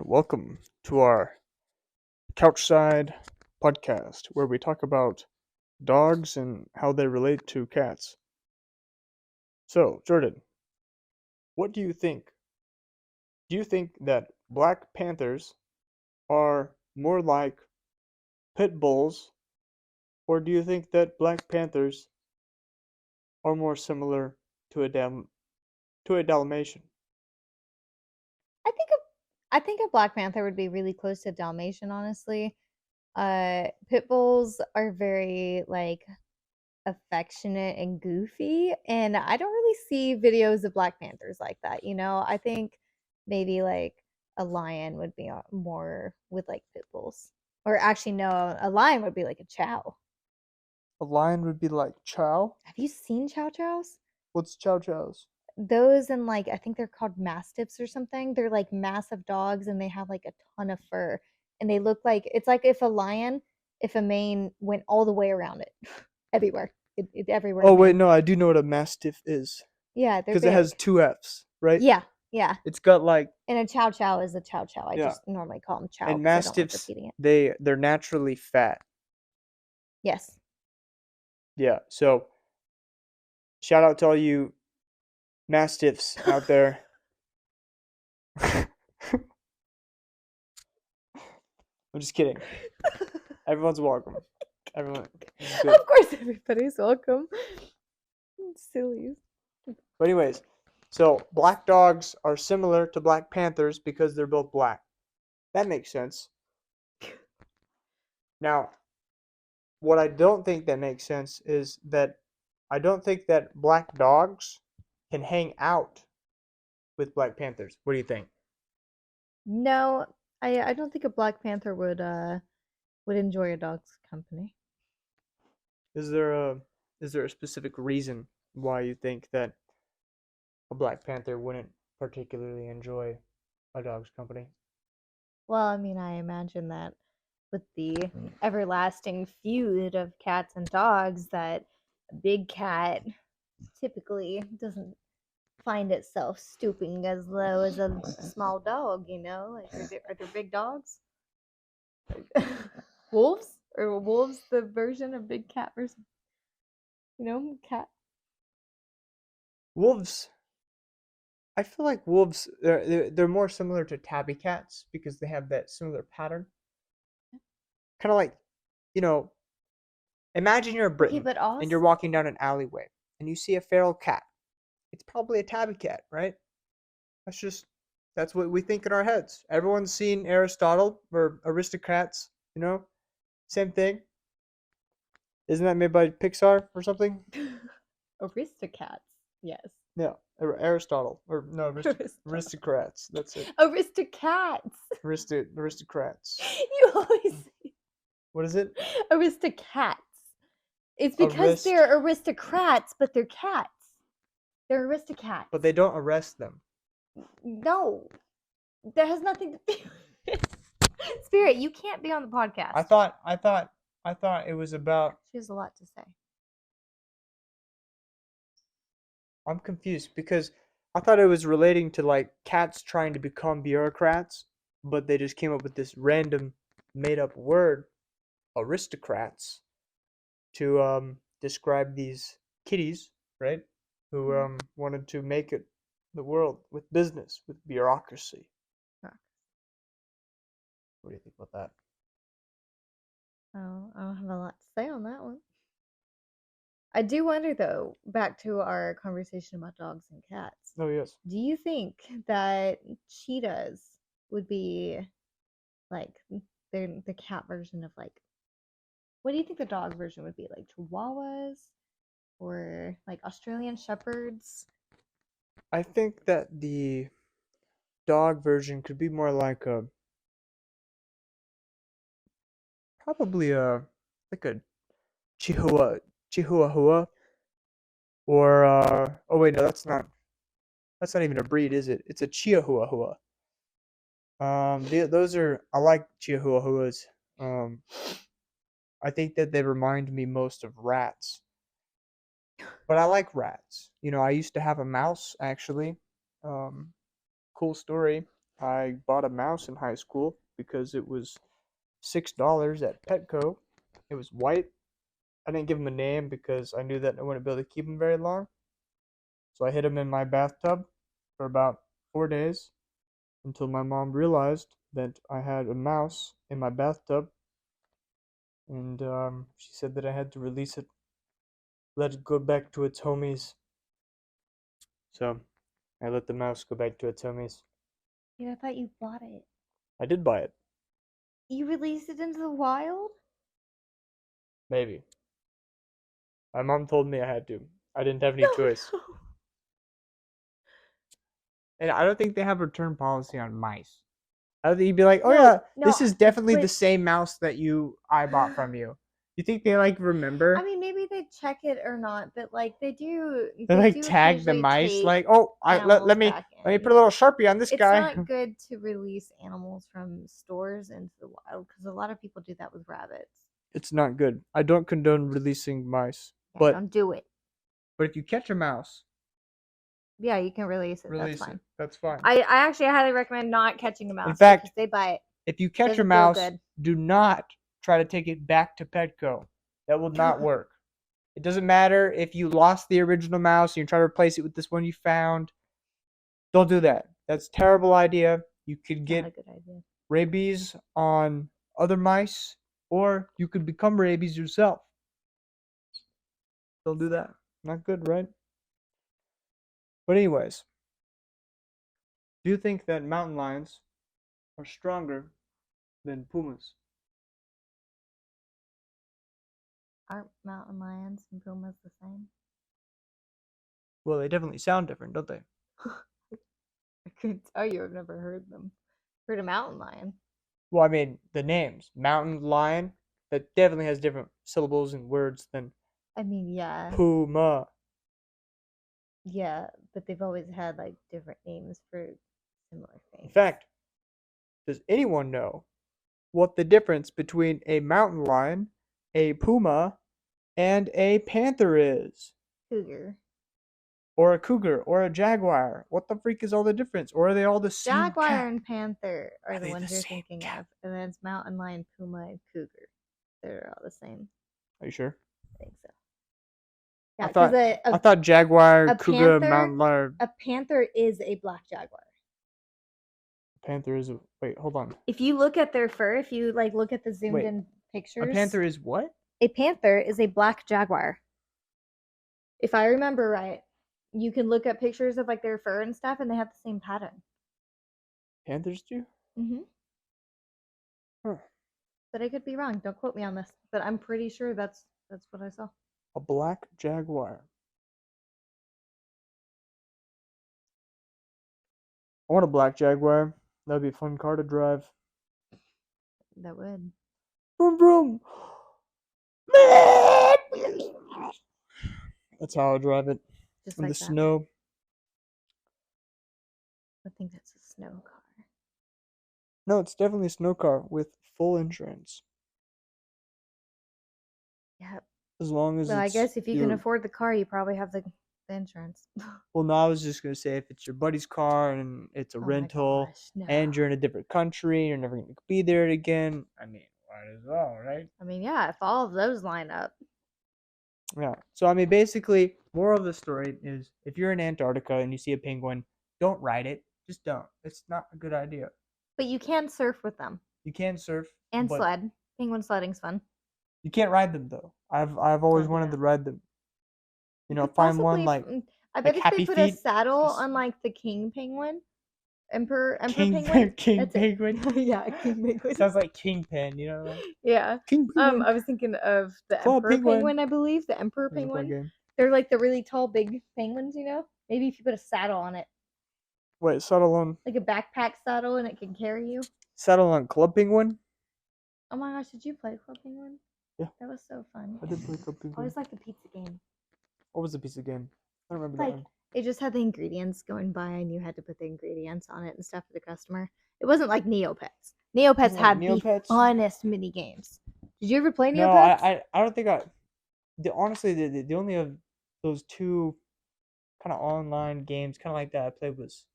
welcome to our Couchside podcast where we talk about dogs and how they relate to cats. So, Jordan, what do you think? Do you think that Black Panthers are more like pit bulls, or do you think that Black Panthers are more similar to a Dalmatian? I think a I think a Black Panther would be really close to Dalmatian, honestly. Pit bulls are very like affectionate and goofy, and I don't really see videos of Black Panthers like that. I think maybe like a lion would be more with like pit bulls, or actually no, a lion would be like a chow. A lion would be like chow. Have you seen chow chows? What's chow chows? Those and like I think they're called mastiffs or something. They're like massive dogs and they have like a ton of fur. And they look like it's like if a mane went all the way around it, everywhere, everywhere Oh in wait, him. no, I do know what a mastiff is Yeah, they're because it has big. two F's, right? Yeah, yeah. It's got like And a chow chow is a chow chow. I yeah, just normally call them chow and because I don't like mastiffs repeating it. they're naturally fat. Yes. Yeah, so shout out to all you mastiffs out there. I'm just kidding. Everyone's welcome. Everyone, this is good. Of course, everybody's welcome. Silly. But anyways, so black dogs are similar to black panthers because they're both black. That makes sense. Now, what I don't think that makes sense is that I don't think that black dogs can hang out with black panthers. What do you think? No, I don't think a Black Panther would enjoy a dog's company. Is there a specific reason why you think that a black panther wouldn't particularly enjoy a dog's company? Well, I mean, I imagine that with the everlasting feud of cats and dogs, that a big cat typically doesn't find itself stooping as low as a small dog, Like, are there big dogs? Wolves? Or wolves the version of big cat versus, cat? Wolves, I feel like wolves they're more similar to tabby cats because they have that similar pattern. Kind of like, you know, imagine you're a Okay, Briton but and you're also, walking down an alleyway and you see a feral cat. It's probably a tabby cat, right? That's just that's what we think in our heads. Everyone's seen Aristotle or Aristocrats, same thing. Isn't that made by Pixar or something? aristocats, yes. Yeah, Aristotle or no, Aristotle. Aristocrats. That's it. Aristocats. Aristocrats. You always say What is it? aristocats. It's because Arist, they're aristocrats, but they're cats. They're aristocats. but they don't arrest them. No, that has nothing to do with it. Spirit, you can't be on the podcast. I thought it was about. She has a lot to say. I'm confused because I thought it was relating to like cats trying to become bureaucrats, but they just came up with this random made up word, aristocrats, to describe these kitties, right? Who wanted to make it the world with business, with bureaucracy. Huh. What do you think about that? Oh, I don't have a lot to say on that one. I do wonder, though, back to our conversation about dogs and cats. Oh yes. Do you think that cheetahs would be like they're the cat version of like what do you think the dog version would be like chihuahuas or like Australian shepherds? I think that the dog version could be more like a probably a like a chihuahua or oh wait, no, that's not even a breed, is it? It's a chihuahua. Those are I like chihuahuas. Um, I think that they remind me most of rats, but I like rats. I used to have a mouse actually. Um, cool story. I bought a mouse in high school because it was $6 at Petco. It was white. I didn't give him a name because I knew that I wouldn't be able to keep him very long. So I hid him in my bathtub for about 4 days until my mom realized that I had a mouse in my bathtub, and she said that I had to release it, let it go back to its homies. So I let the mouse go back to its homies. Dude, I thought you bought it. I did buy it. You released it into the wild? Maybe. My mom told me I had to. I didn't have any choice. No. And I don't think they have a return policy on mice. I think you'd be like, oh No, yeah, no, this is definitely the but- same mouse that I bought from you. You think they like remember? I mean, maybe they check it or not, but like they do. They like do tag the occasionally mice, take like, oh, let me back let me in. put a little Sharpie on this It's guy. not good to release animals from stores into the wild because a lot of people do that with rabbits. It's not good. I don't condone releasing mice, Yeah, but don't do it. if you catch a mouse, Yeah, you can release it. release That's fine. it. That's fine. I actually highly recommend not catching a mouse. In fact, because they bite. if you catch a Doesn't feel mouse, good. do not try to take it back to Petco. That will not work. It doesn't matter if you lost the original mouse and you try to replace it with this one you found. Don't do that. That's a terrible idea. You could Not a get good idea. rabies on other mice, or you could become rabies yourself. Don't do that. Not good, right? But anyways, do you think that mountain lions are stronger than pumas? Aren't mountain lions and pumas the same? Well, they definitely sound different, don't they? I couldn't tell you. I've never heard them. Heard a mountain lion. Well, I mean, the names. Mountain lion, that definitely has different syllables and words than I mean, yeah. puma. Yeah, but they've always had like different names for similar things. In fact, does anyone know what the difference between a mountain lion, a puma, and a panther is? Cougar. Or a cougar, or a jaguar? What the freak is all the difference? Or are they all the same Jaguar cat? and panther are Are the they ones the you're same thinking cat? of, and then it's mountain lion, puma, and cougar. They're all the same. Are you sure? I think so. Yeah, because I thought jaguar, a cougar, panther- mountain lion. a panther is a black jaguar. Panther is a wait. Hold on. If you look at their fur, if you like look at the zoomed in pictures, A panther is what? a panther is a black jaguar. If I remember right, you can look at pictures of like their fur and stuff, and they have the same pattern. Panthers do? Mm-hmm. Huh. But I could be wrong. Don't quote me on this. But I'm pretty sure that's what I saw. A black jaguar. I want a black jaguar. That'd be a fun car to drive. That would. Vroom vroom. That's how I drive it. Just In like the that. snow. I think that's a snow car. No, it's definitely a snow car with full insurance. Yep. As long as Well, I it's guess if you can your- afford the car, you probably have the insurance. Well, no, I was just gonna say if it's your buddy's car and it's a Oh my rental gosh, no. and you're in a different country, you're never gonna be there again. I mean, might as well, right? I mean, yeah, if all of those line up. Yeah. So I mean, basically, moral of the story is if you're in Antarctica and you see a penguin, don't ride it. Just don't. It's not a good idea. But you can surf with them You can surf and but sled. Penguin sledding's fun. You can't ride them though. I've always Don't do wanted that. to ride them. You know, could find one possibly like I bet if Happy they put Feet, a saddle just- on like the king penguin, emperor King penguin. King that's it. Penguin. Yeah, king penguin. Sounds like Kingpin, you know? Like Yeah. King Penguin. I was thinking of the Club emperor Penguin. penguin, I believe. The emperor Never played penguin. game. They're like the really tall, big penguins, you know? Maybe if you put a saddle on it, Wait, settle on like a backpack saddle, and it can carry you. Club Penguin? Oh my gosh, did you play Club Penguin? Yeah. That was so fun. I did play Club I Penguin. always liked the pizza game. What was the piece of game? I don't remember Like, that one. it just had the ingredients going by, and you had to put the ingredients on it and stuff for the customer. It wasn't like Neopets. Neopets Wasn't like had Neopets? the funnest mini games. Did you ever play No, Neopets? I don't think honestly the only of those two kind of online games kind of like that I played was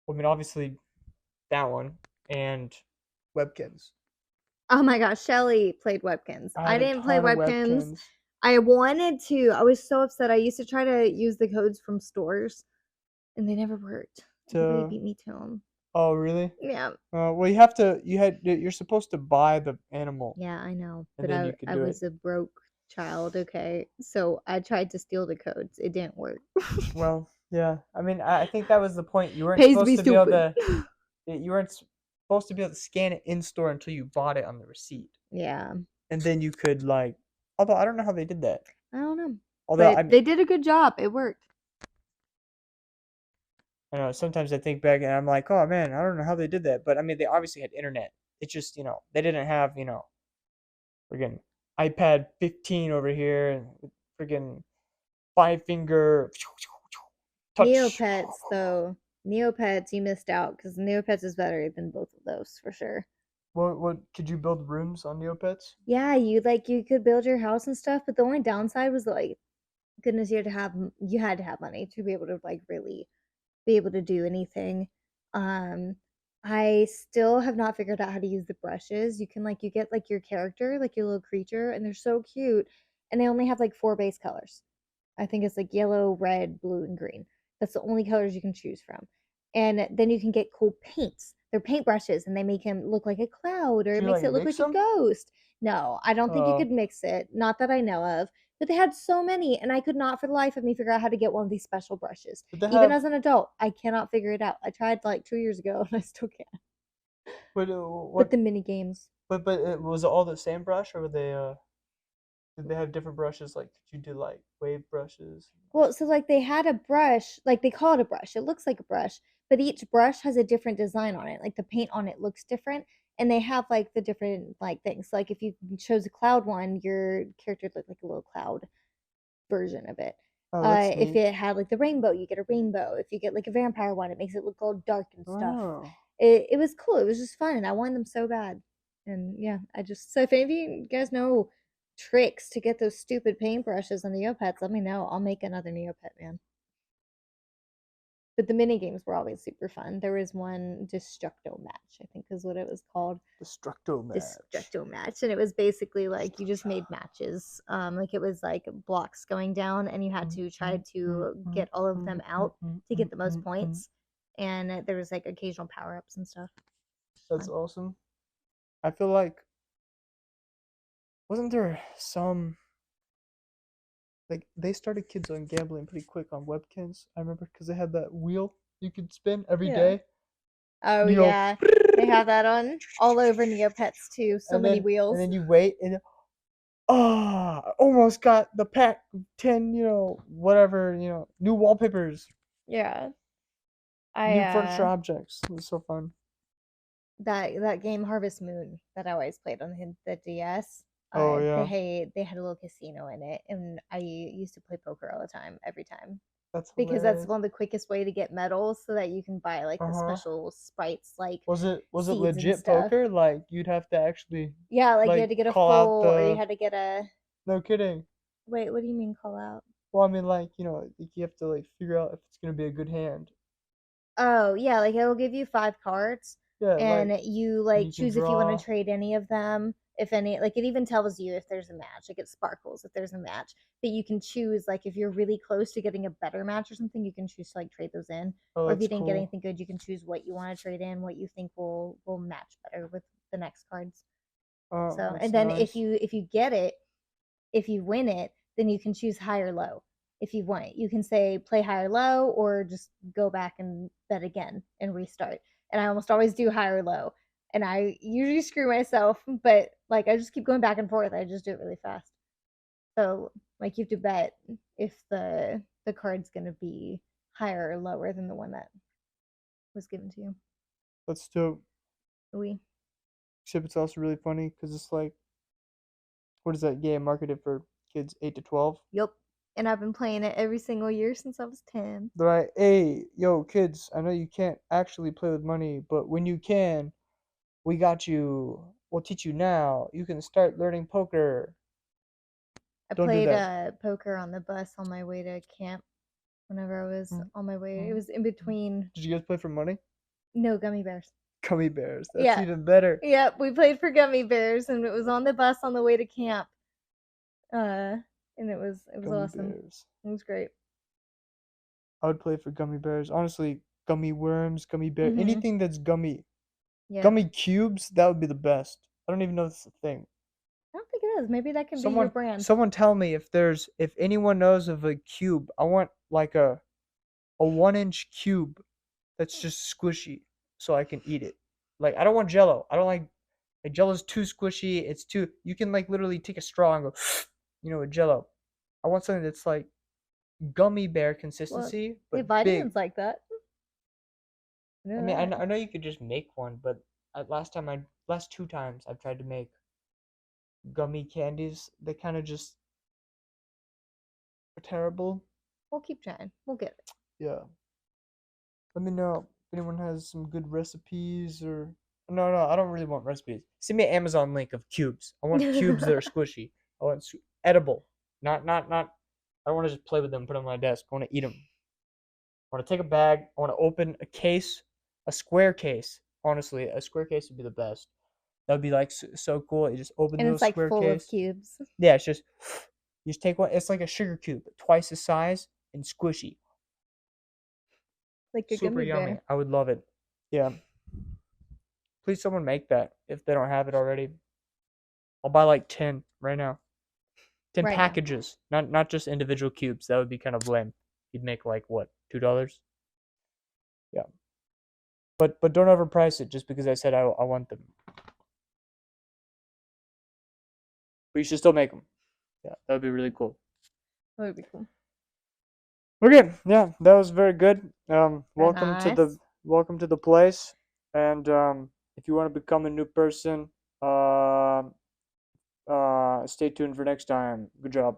I mean, obviously that one and Webkins. Oh my gosh, Shelly played Webkins. I I had a didn't play ton of Webkins. Webkins. I wanted to. I was so upset. I used to try to use the codes from stores, and they never worked. Everybody To beat me to them. Oh, really? Yeah, Well, you're supposed to buy the animal, yeah, I know. and But then I you could I do it. was a broke child. Okay, so I tried to steal the codes. It didn't work. Well, yeah. I mean, I think that was the point. You weren't Pays to supposed be to be able stupid. to. You weren't supposed to be able to scan it in store until you bought it on the receipt, Yeah, and then you could like. Although I don't know how they did that. I don't know, Although but they did a good job. It worked. I know sometimes I think back and I'm like, oh man, I don't know how they did that. But I mean, they obviously had internet. It's just they didn't have friggin' iPad 15 over here and friggin' 5 finger touch. Neopets, though. Neopets, you missed out because Neopets is better than both of those for sure. What could you build rooms on Neopets? Yeah, you could build your house and stuff, but the only downside was like, goodness, you had to have money to be able to like really be able to do anything. Um, I still have not figured out how to use the brushes. You get like your character, like your little creature, and they're so cute, and they only have like 4 base colors. I think it's like yellow, red, blue, and green. That's the only colors you can choose from. And then you can get cool paints. They're paintbrushes and they make him look like a cloud or it Can you makes like it look mix like a them? ghost. No, I don't think you could mix it. Not that I know of. But they had so many, and I could not for the life of me figure out how to get one of these special brushes. But they Even have. as an adult, I cannot figure it out. I tried like 2 years ago and I still can't. But But what? the mini games. But it was it all the same brush, or were they did they have different brushes? Like could you do like wave brushes? Well, so like they had a brush, like they call it a brush. It looks like a brush, but each brush has a different design on it. Like the paint on it looks different, and they have like the different like things. Like if you chose a cloud one, your character looked like a little cloud version of it. Oh, that's If neat. it had like the rainbow, you get a rainbow. If you get like a vampire one, it makes it look all dark and stuff. Oh. It was cool. It was just fun, and I wanted them so bad. And yeah, I just so if any of you guys know tricks to get those stupid paintbrushes on Neopets, let me know. I'll make another Neopet man. But the mini games were always super fun. There was one Destructo match, I think is what it was called. Destructo match. Destructo match, and it was basically like you just made matches. Like it was like blocks going down, and you had to try to get all of them out to get the most points. And there was like occasional power ups and stuff. That's awesome. I feel like wasn't there some like they started kids on gambling pretty quick on Webkins. I remember because they had that wheel you could spin every Yeah. day. Oh You go, yeah, they have that on all over Neopets too. So and many then wheels. and then you wait and I almost got the pack of 10, whatever, new wallpapers, Yeah, new furniture I objects. It was so fun. that game Harvest Moon that I always played on the DS. Oh yeah, They had a little casino in it, and I used to play poker all the time, every time, that's because that's hilarious. one of the quickest way to get medals, so that you can buy like the Uh-huh. special sprites, like Was it seeds and legit stuff. poker? Like you'd have to actually Yeah, like you like had to get a call out full, or you the had to get a. no kidding. Wait, what do you mean call out? Well, I mean like, like you have to like figure out if it's gonna be a good hand. Oh, yeah, like it'll give you 5 cards Yeah, like and you and like you can choose if you want to draw. trade any of them. If any, like it even tells you if there's a match, like it sparkles if there's a match. But you can choose, like if you're really close to getting a better match or something, you can choose to like trade those in. Oh, Or if that's you didn't get cool. anything good, you can choose what you want to trade in, what you think will match better with the next cards. Oh, So, that's and then nice. if you get it, if you win it, then you can choose high or low. If you want it, you can say play high or low, or just go back and bet again and restart. And I almost always do high or low, and I usually screw myself, but like I just keep going back and forth. I just do it really fast. So like you have to bet if the card's gonna be higher or lower than the one that was given to you. That's dope. We Except it's also really funny because it's like, what is that game marketed for kids 8 to 12? Yep. And I've been playing it every single year since I was 10. They're like, hey, yo, kids, I know you can't actually play with money, but when you can, we got you. We'll teach you now. You can start learning poker. I Don't do played that. poker on the bus on my way to camp whenever I was Mm, on my way. It mm, was in mm. between. Did you guys play for money? No, Gummy Bears. Gummy Bears. That's Yeah. even better. Yep, we played for Gummy Bears, and it was on the bus on the way to camp. And it was Gummy awesome. Bears. It was great. I would play for Gummy Bears. Honestly, gummy worms, gummy bear, Mhm. anything that's gummy. Yeah. Gummy cubes, that would be the best. I don't even know if it's a thing. I don't think it is. Maybe that can be your brand. Someone tell me if anyone knows of a cube. I want like a 1-inch cube that's just squishy so I can eat it. Like I don't want Jello. I don't like Jello's too squishy. It's too you can like literally take a straw and go with Jello. I want something that's like gummy bear consistency, Well, but vitamins big. like that. I mean, I know you could just make one, but last 2 times I've tried to make gummy candies, they kind of just are terrible. We'll keep trying. We'll get it. Yeah. Let me know if anyone has some good recipes or. No, I don't really want recipes. Send me an Amazon link of cubes. I want cubes that are squishy. I want edible. Not. I don't want to just play with them, put them on my desk. I want to eat them. I want to take a bag. I want to open a case, a square case. Honestly, a square case would be the best. That would be like so cool. You just open And the it's like square full case. of cubes. Yeah, it's just you just take one. It's like a sugar cube, twice the size and squishy. Like a Super gummy yummy. bear. I would love it. Yeah. Please, someone make that if they don't have it already. I'll buy like 10 right now. 10 Right now. packages, not just individual cubes. That would be kind of lame. You'd make like what, $2? Yeah. But don't overprice it just because I said I want them. But you should still make them. Yeah, that would be really cool. That would be cool. Okay, yeah, that was very good. Welcome nice. to the place, and if you want to become a new person, stay tuned for next time. Good job.